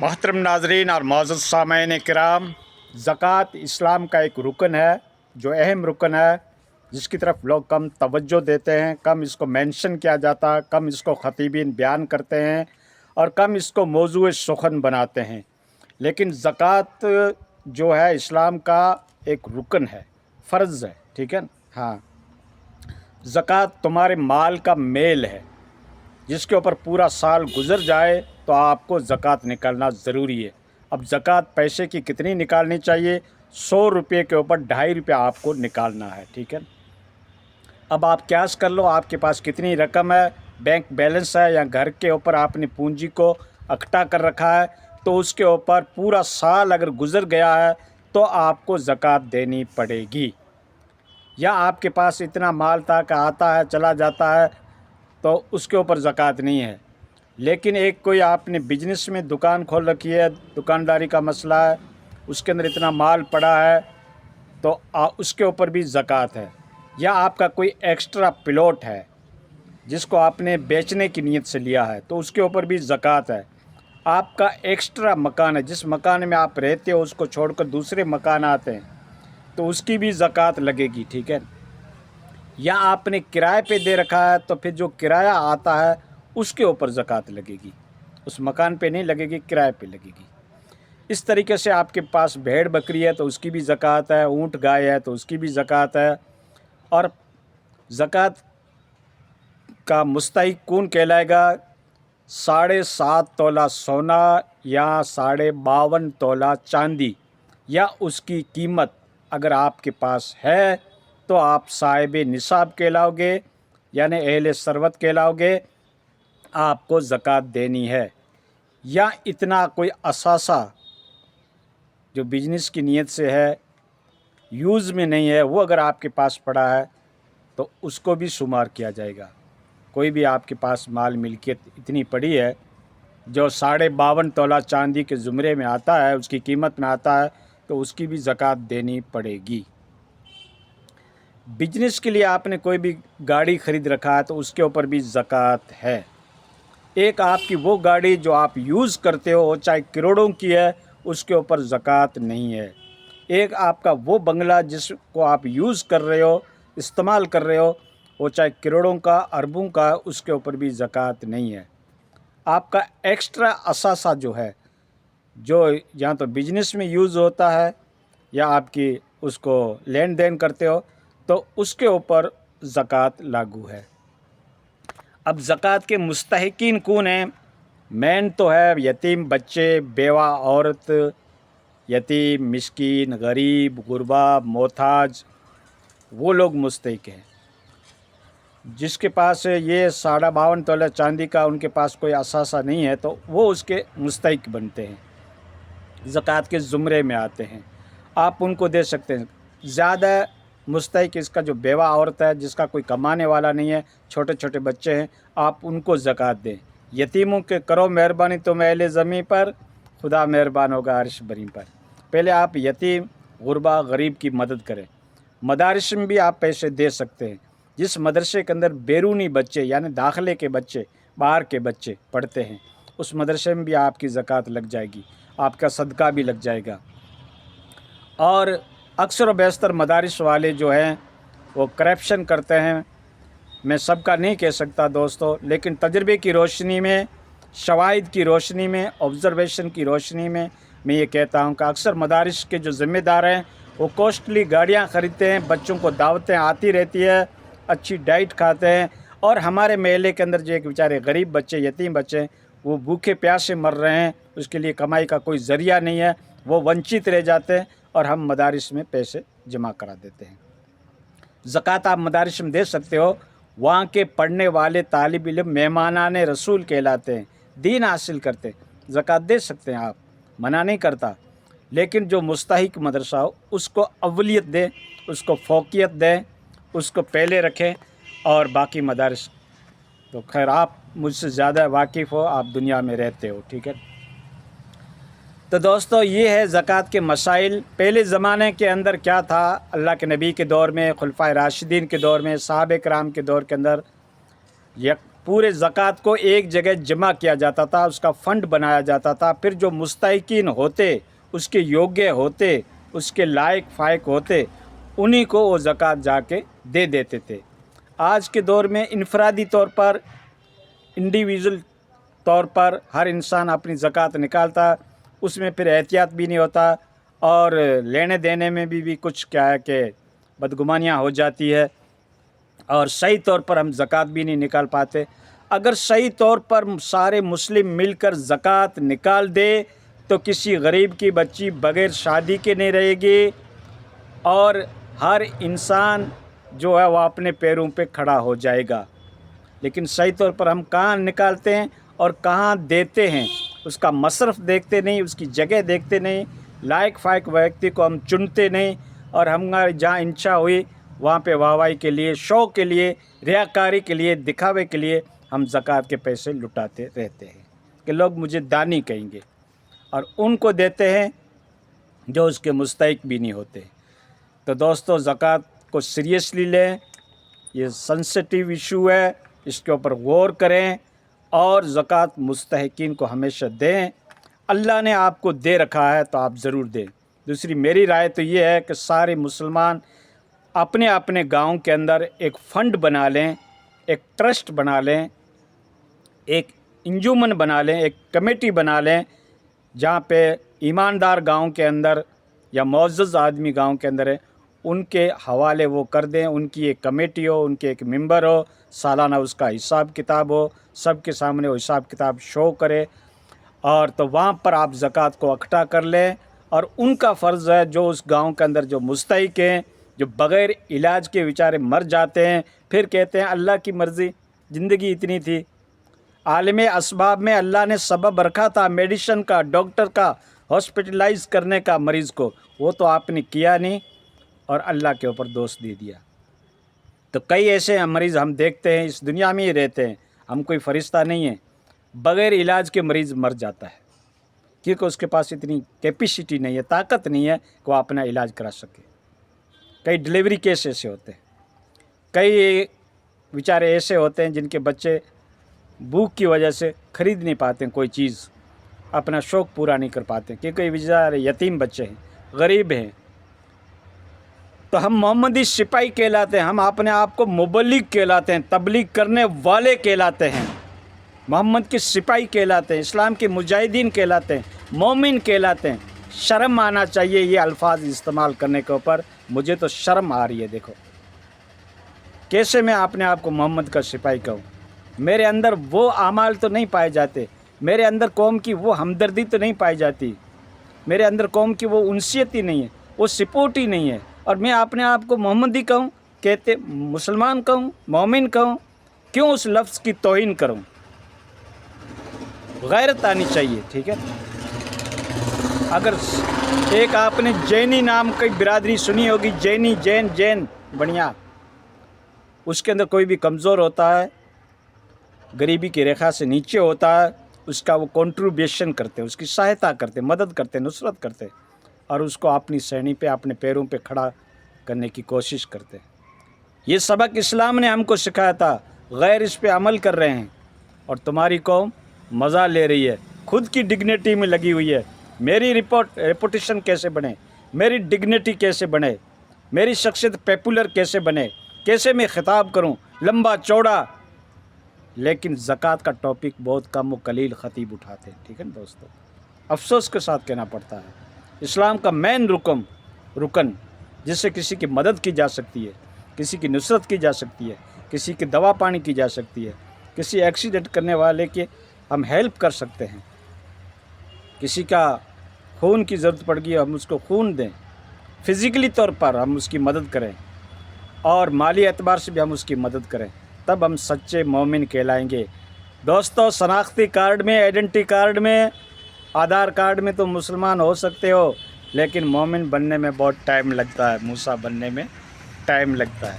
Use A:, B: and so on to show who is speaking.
A: محترم ناظرین اور معزز سامعین کرام، زکوٰۃ اسلام کا ایک رکن ہے جو اہم رکن ہے، جس کی طرف لوگ کم توجہ دیتے ہیں، کم اس کو مینشن کیا جاتا ہے، کم اس کو خطیبین بیان کرتے ہیں اور کم اس کو موضوع سخن بناتے ہیں۔ لیکن زکوٰۃ جو ہے اسلام کا ایک رکن ہے، فرض ہے، ٹھیک ہے نا؟ ہاں، زکوٰۃ تمہارے مال کا میل ہے، جس کے اوپر پورا سال گزر جائے تو آپ کو زکوٰۃ نکالنا ضروری ہے۔ اب زکوٰۃ پیسے کی کتنی نکالنی چاہیے؟ 100 روپے کے اوپر 2.5 روپے آپ کو نکالنا ہے، ٹھیک ہے۔ اب آپ قیاس کر لو آپ کے پاس کتنی رقم ہے، بینک بیلنس ہے یا گھر کے اوپر آپ نے پونجی کو اکٹھا کر رکھا ہے، تو اس کے اوپر پورا سال اگر گزر گیا ہے تو آپ کو زکوٰۃ دینی پڑے گی۔ یا آپ کے پاس اتنا مال تھا کہ آتا ہے چلا جاتا ہے تو اس کے اوپر زکوٰۃ نہیں ہے، لیکن ایک کوئی آپ نے بزنس میں دکان کھول رکھی ہے، دکانداری کا مسئلہ ہے، اس کے اندر اتنا مال پڑا ہے تو اس کے اوپر بھی زکوٰۃ ہے۔ یا آپ کا کوئی ایکسٹرا پلاٹ ہے جس کو آپ نے بیچنے کی نیت سے لیا ہے تو اس کے اوپر بھی زکوٰۃ ہے۔ آپ کا ایکسٹرا مکان ہے، جس مکان میں آپ رہتے ہو اس کو چھوڑ کر دوسرے مکان آتے ہیں تو اس کی بھی زکوٰۃ لگے گی، ٹھیک ہے۔ یا آپ نے کرائے پہ دے رکھا ہے تو پھر جو کرایہ آتا ہے اس کے اوپر زکوٰۃ لگے گی، اس مکان پہ نہیں لگے گی، کرائے پہ لگے گی۔ اس طریقے سے آپ کے پاس بھیڑ بکری ہے تو اس کی بھی زکوٰۃ ہے، اونٹ گائے ہے تو اس کی بھی زکوٰۃ ہے۔ اور زکوٰۃ کا مستحق کون کہلائے گا؟ 7.5 تولہ سونا یا 52.5 تولہ چاندی یا اس کی قیمت اگر آپ کے پاس ہے تو آپ صاحب نصاب کہلاؤ گے، یعنی اہل ثروت کہلاؤ گے، آپ کو زکوٰۃ دینی ہے۔ یا اتنا کوئی اثاثہ جو بزنس کی نیت سے ہے، یوز میں نہیں ہے، وہ اگر آپ کے پاس پڑا ہے تو اس کو بھی شمار کیا جائے گا۔ کوئی بھی آپ کے پاس مال ملکیت اتنی پڑی ہے جو 52.5 تولہ چاندی کے زمرے میں آتا ہے، اس کی قیمت میں آتا ہے، تو اس کی بھی زکوٰۃ دینی پڑے گی۔ بزنس کے لیے آپ نے کوئی بھی گاڑی خرید رکھا ہے تو اس کے اوپر بھی زکوٰۃ ہے۔ ایک آپ کی وہ گاڑی جو آپ یوز کرتے ہو چاہے کروڑوں کی ہے، اس کے اوپر زکوٰۃ نہیں ہے۔ ایک آپ کا وہ بنگلہ جس کو آپ یوز کر رہے ہو، استعمال کر رہے ہو، وہ چاہے کروڑوں کا اربوں کا، اس کے اوپر بھی زکوٰۃ نہیں ہے۔ آپ کا ایکسٹرا اثاثہ جو ہے، جو یا تو بزنس میں یوز ہوتا ہے یا آپ کی اس کو لین دین کرتے ہو تو اس کے اوپر زکوٰۃ لاگو ہے۔ اب زکوٰۃ کے مستحقین کون ہیں؟ مین تو ہے یتیم بچے، بیوہ عورت، یتیم، مسکین، غریب، غربا، محتاج، وہ لوگ مستحق ہیں۔ جس کے پاس یہ 52.5 تولہ چاندی کا ان کے پاس کوئی اثاثہ نہیں ہے تو وہ اس کے مستحق بنتے ہیں، زکوٰۃ کے زمرے میں آتے ہیں، آپ ان کو دے سکتے ہیں۔ زیادہ مستحق اس کا جو بیوہ عورت ہے، جس کا کوئی کمانے والا نہیں ہے، چھوٹے چھوٹے بچے ہیں، آپ ان کو زکوٰۃ دیں۔ یتیموں کے کرو مہربانی تم اہل زمیں پر، خدا مہربان ہوگا عرش بریں پر۔ پہلے آپ یتیم، غربا، غریب کی مدد کریں۔ مدارس میں بھی آپ پیسے دے سکتے ہیں۔ جس مدرسے کے اندر بیرونی بچے یعنی داخلے کے بچے، باہر کے بچے پڑھتے ہیں، اس مدرسے میں بھی آپ کی زکوٰۃ لگ جائے گی، آپ کا صدقہ بھی لگ جائے گا۔ اور اکثر و بیشتر مدارس والے جو ہیں وہ کرپشن کرتے ہیں۔ میں سب کا نہیں کہہ سکتا دوستو، لیکن تجربے کی روشنی میں، شواہد کی روشنی میں، آبزرویشن کی روشنی میں یہ کہتا ہوں کہ اکثر مدارس کے جو ذمہ دار ہیں وہ کوسٹلی گاڑیاں خریدتے ہیں، بچوں کو دعوتیں آتی رہتی ہے، اچھی ڈائٹ کھاتے ہیں، اور ہمارے محلے کے اندر جو ایک بیچارے غریب بچے، یتیم بچے ہیں، وہ بھوکے پیاسے مر رہے ہیں، اس کے لیے کمائی کا کوئی ذریعہ نہیں ہے، وہ ونچت رہ جاتے ہیں اور ہم مدارس میں پیسے جمع کرا دیتے ہیں۔ زکوٰۃ آپ مدارس میں دے سکتے ہو، وہاں کے پڑھنے والے طالب علم مہمانان رسول کہلاتے ہیں، دین حاصل کرتے ہیں، زکوٰۃ دے سکتے ہیں، آپ منع نہیں کرتا، لیکن جو مستحق مدرسہ ہو اس کو اولیت دیں، اس کو فوقیت دیں، اس کو پہلے رکھیں، اور باقی مدارس تو خیر آپ مجھ سے زیادہ واقف ہو، آپ دنیا میں رہتے ہو، ٹھیک ہے۔ تو دوستو یہ ہے زکوٰۃ کے مسائل۔ پہلے زمانے کے اندر کیا تھا، اللہ کے نبی کے دور میں، خلفائے راشدین کے دور میں، صحابہ کرام کے دور کے اندر پورے زکوٰۃ کو ایک جگہ جمع کیا جاتا تھا، اس کا فنڈ بنایا جاتا تھا، پھر جو مستحقین ہوتے، اس کے یوگیہ ہوتے، اس کے لائق فائق ہوتے، انہی کو وہ زکوٰۃ جا کے دے دیتے تھے۔ آج کے دور میں انفرادی طور پر، انڈیویژل طور پر ہر انسان اپنی زکوٰۃ نکالتا، اس میں پھر احتیاط بھی نہیں ہوتا، اور لینے دینے میں بھی کچھ کیا ہے کہ بدگمانیاں ہو جاتی ہے، اور صحیح طور پر ہم زکوٰۃ بھی نہیں نکال پاتے۔ اگر صحیح طور پر سارے مسلم مل کر زکوٰۃ نکال دے تو کسی غریب کی بچی بغیر شادی کے نہیں رہے گی، اور ہر انسان جو ہے وہ اپنے پیروں پہ کھڑا ہو جائے گا۔ لیکن صحیح طور پر ہم کہاں نکالتے ہیں اور کہاں دیتے ہیں، اس کا مصرف دیکھتے نہیں، اس کی جگہ دیکھتے نہیں، لائق فائق ویکتی کو ہم چنتے نہیں، اور ہماری جہاں انشا ہوئی وہاں پہ واہوائی کے لیے، شو کے لیے، ریاکاری کے لیے، دکھاوے کے لیے ہم زکوٰۃ کے پیسے لٹاتے رہتے ہیں کہ لوگ مجھے دانی کہیں گے، اور ان کو دیتے ہیں جو اس کے مستحق بھی نہیں ہوتے۔ تو دوستو، زکوٰۃ کو سیریسلی لیں، یہ سنسٹیو ایشو ہے، اس کے اوپر غور کریں، اور زکوٰۃ مستحقین کو ہمیشہ دیں۔ اللہ نے آپ کو دے رکھا ہے تو آپ ضرور دیں۔ دوسری میری رائے تو یہ ہے کہ سارے مسلمان اپنے اپنے گاؤں کے اندر ایک فنڈ بنا لیں، ایک ٹرسٹ بنا لیں، ایک انجمن بنا لیں، ایک کمیٹی بنا لیں، جہاں پہ ایماندار گاؤں کے اندر یا معزز آدمی گاؤں کے اندر ہے، ان کے حوالے وہ کر دیں، ان کی ایک کمیٹی ہو، ان کے ایک ممبر ہو، سالانہ اس کا حساب کتاب ہو، سب کے سامنے وہ حساب کتاب شو کرے، اور تو وہاں پر آپ زکوٰۃ کو اکٹھا کر لیں، اور ان کا فرض ہے جو اس گاؤں کے اندر جو مستحق ہیں، جو بغیر علاج کے بیچارے مر جاتے ہیں، پھر کہتے ہیں اللہ کی مرضی، زندگی اتنی تھی۔ عالم اسباب میں اللہ نے سبب رکھا تھا میڈیسن کا، ڈاکٹر کا، ہاسپٹلائز کرنے کا مریض کو، وہ تو آپ نے کیا نہیں، اور اللہ کے اوپر دوست دے دیا۔ تو کئی ایسے مریض ہم دیکھتے ہیں، اس دنیا میں ہی رہتے ہیں، ہم کوئی فرشتہ نہیں ہیں، بغیر علاج کے مریض مر جاتا ہے، کیونکہ اس کے پاس اتنی کیپیسٹی نہیں ہے، طاقت نہیں ہے کہ وہ اپنا علاج کرا سکے۔ کئی ڈلیوری کیس ایسے ہوتے ہیں، کئی بیچارے ایسے ہوتے ہیں جن کے بچے بھوک کی وجہ سے خرید نہیں پاتے ہیں کوئی چیز، اپنا شوق پورا نہیں کر پاتے، کیونکہ بیچارے یتیم بچے ہیں، غریب ہیں۔ تو ہم محمدی سپاہی کہلاتے ہیں، ہم اپنے آپ کو مبلغ کہلاتے ہیں، تبلیغ کرنے والے کہلاتے ہیں، محمد کے سپاہی کہلاتے ہیں، اسلام کے مجاہدین کہلاتے ہیں، مومن کہلاتے ہیں۔ شرم آنا چاہیے یہ الفاظ استعمال کرنے کے اوپر، مجھے تو شرم آ رہی ہے۔ دیکھو کیسے میں اپنے آپ کو محمد کا سپاہی کہوں، میرے اندر وہ اعمال تو نہیں پائے جاتے، میرے اندر قوم کی وہ ہمدردی تو نہیں پائی جاتی، میرے اندر قوم کی وہ انسیت ہی نہیں ہے، وہ سپورٹ ہی نہیں ہے، اور میں اپنے آپ کو محمدی کہوں، کہتے مسلمان کہوں، مومن کہوں، کیوں اس لفظ کی توہین کروں؟ غیرت آنی چاہیے، ٹھیک ہے۔ اگر ایک آپ نے جینی نام کی برادری سنی ہوگی، جینی، جین بڑھیا، اس کے اندر کوئی بھی کمزور ہوتا ہے، غریبی کی ریکھا سے نیچے ہوتا ہے، اس کا وہ کنٹریبیوشن کرتے ہیں، اس کی سہایتا کرتے ہیں، مدد کرتے ہیں، نصرت کرتے ہیں، اور اس کو اپنی سہنی پہ، اپنے پیروں پہ کھڑا کرنے کی کوشش کرتے ہیں۔ یہ سبق اسلام نے ہم کو سکھایا تھا، غیر اس پہ عمل کر رہے ہیں، اور تمہاری قوم مزہ لے رہی ہے، خود کی ڈگنیٹی میں لگی ہوئی ہے۔ میری ریپوٹیشن کیسے بنے، میری ڈگنیٹی کیسے بنے، میری شخصیت پیپولر کیسے بنے، کیسے میں خطاب کروں لمبا چوڑا، لیکن زکوٰۃ کا ٹاپک بہت کم و قلیل خطیب اٹھاتے ہیں، ٹھیک ہے نا دوستو۔ افسوس کے ساتھ کہنا پڑتا ہے، اسلام کا مین رکن جس سے کسی کی مدد کی جا سکتی ہے، کسی کی نصرت کی جا سکتی ہے، کسی کی دوا پانی کی جا سکتی ہے، کسی ایکسیڈنٹ کرنے والے کی ہم ہیلپ کر سکتے ہیں، کسی کا خون کی ضرورت پڑ گئی ہم اس کو خون دیں، فزیکلی طور پر ہم اس کی مدد کریں، اور مالی اعتبار سے بھی ہم اس کی مدد کریں، تب ہم سچے مومن کہلائیں گے۔ دوستو، شناختی کارڈ میں، آئیڈینٹی کارڈ میں، آدھار کارڈ میں تو مسلمان ہو سکتے ہو، لیکن مومن بننے میں بہت ٹائم لگتا ہے، موسیٰ بننے میں ٹائم لگتا ہے۔